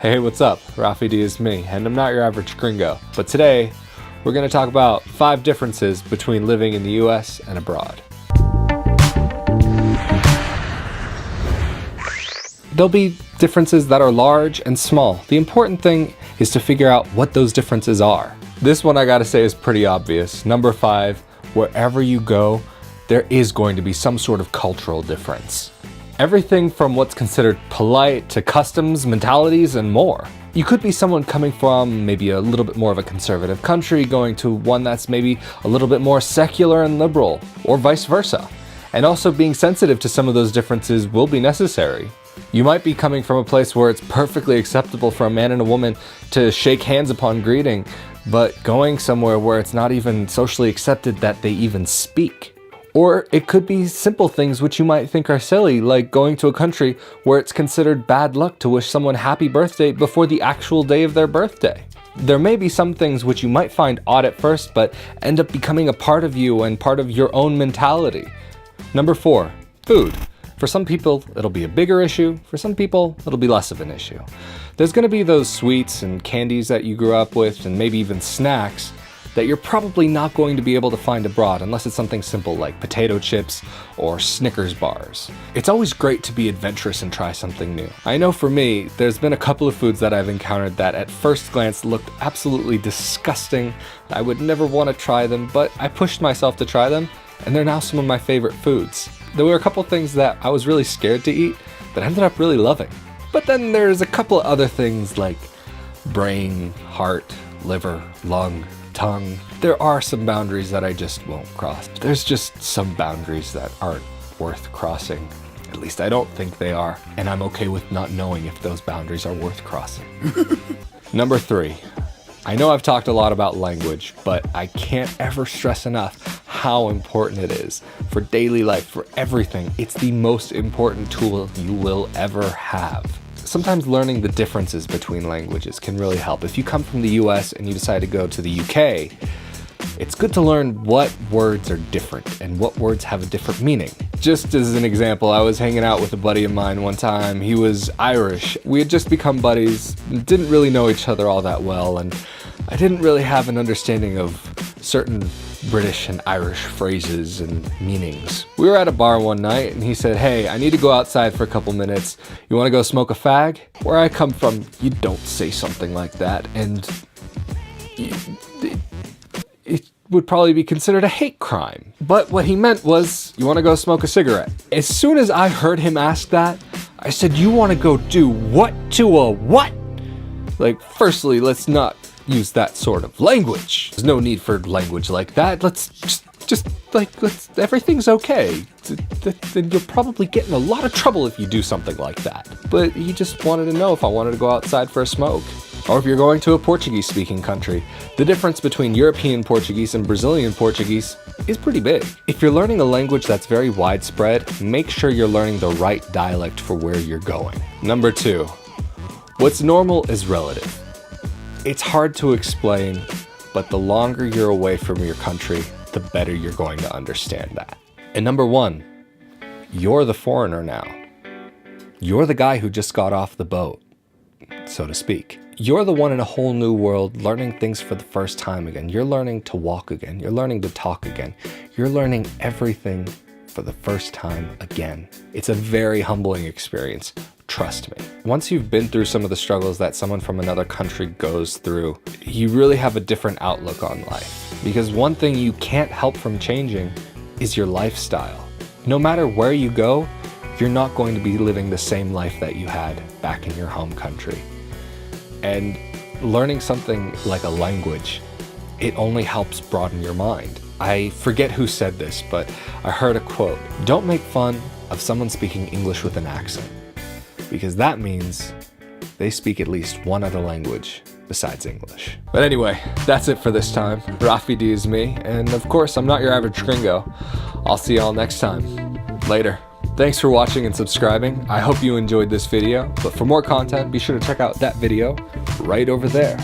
Hey, what's up? Rafi D is me, and I'm not your average gringo. But today, we're going to talk about 5 differences between living in the US and abroad. There'll be differences that are large and small. The important thing is to figure out what those differences are. This one I gotta say is pretty obvious. Number 5, wherever you go, there is going to be some sort of cultural difference. Everything from what's considered polite to customs, mentalities, and more. You could be someone coming from maybe a little bit more of a conservative country going to one that's maybe a little bit more secular and liberal, or vice versa. And also being sensitive to some of those differences will be necessary. You might be coming from a place where it's perfectly acceptable for a man and a woman to shake hands upon greeting, but going somewhere where it's not even socially accepted that they even speak. Or it could be simple things which you might think are silly, like going to a country where it's considered bad luck to wish someone happy birthday before the actual day of their birthday. There may be some things which you might find odd at first, but end up becoming a part of you and part of your own mentality. Number 4, food. For some people, it'll be a bigger issue. For some people, it'll be less of an issue. There's gonna be those sweets and candies that you grew up with, and maybe even snacks, that you're probably not going to be able to find abroad unless it's something simple like potato chips or Snickers bars. It's always great to be adventurous and try something new. I know for me, there's been a couple of foods that I've encountered that at first glance looked absolutely disgusting. I would never want to try them, but I pushed myself to try them, and they're now some of my favorite foods. There were a couple things that I was really scared to eat that I ended up really loving. But then there's a couple of other things like brain, heart, liver, lung, tongue. There are some boundaries that I just won't cross. There's just some boundaries that aren't worth crossing. At least I don't think they are. And I'm okay with not knowing if those boundaries are worth crossing. Number 3. I know I've talked a lot about language, but I can't ever stress enough how important it is for daily life, for everything. It's the most important tool you will ever have. Sometimes learning the differences between languages can really help. If you come from the US and you decide to go to the UK, it's good to learn what words are different and what words have a different meaning. Just as an example, I was hanging out with a buddy of mine one time. He was Irish. We had just become buddies, didn't really know each other all that well, and I didn't really have an understanding of certain British and Irish phrases and meanings. We were at a bar one night and he said, "Hey, I need to go outside for a couple minutes. You want to go smoke a fag?" Where I come from, you don't say something like that, and it would probably be considered a hate crime. But what he meant was, "You want to go smoke a cigarette?" As soon as I heard him ask that, I said, "You want to go do what to a what?" Like, firstly, let's not use that sort of language. There's no need for language like that. Let's everything's okay. Then you'll probably get in a lot of trouble if you do something like that. But he just wanted to know if I wanted to go outside for a smoke. Or if you're going to a Portuguese-speaking country, the difference between European Portuguese and Brazilian Portuguese is pretty big. If you're learning a language that's very widespread, make sure you're learning the right dialect for where you're going. Number 2, what's normal is relative. It's hard to explain, but the longer you're away from your country, the better you're going to understand that. And number 1, you're the foreigner now. You're the guy who just got off the boat, so to speak. You're the one in a whole new world, learning things for the first time again. You're learning to walk again. You're learning to talk again. You're learning everything for the first time again. It's a very humbling experience. Trust me. Once you've been through some of the struggles that someone from another country goes through, you really have a different outlook on life. Because one thing you can't help from changing is your lifestyle. No matter where you go, you're not going to be living the same life that you had back in your home country. And learning something like a language, it only helps broaden your mind. I forget who said this, but I heard a quote: "Don't make fun of someone speaking English with an accent, because that means they speak at least one other language besides English." But anyway, that's it for this time. Rafi D is me, and of course, I'm not your average gringo. I'll see y'all next time. Later. Thanks for watching and subscribing. I hope you enjoyed this video, but for more content, be sure to check out that video right over there.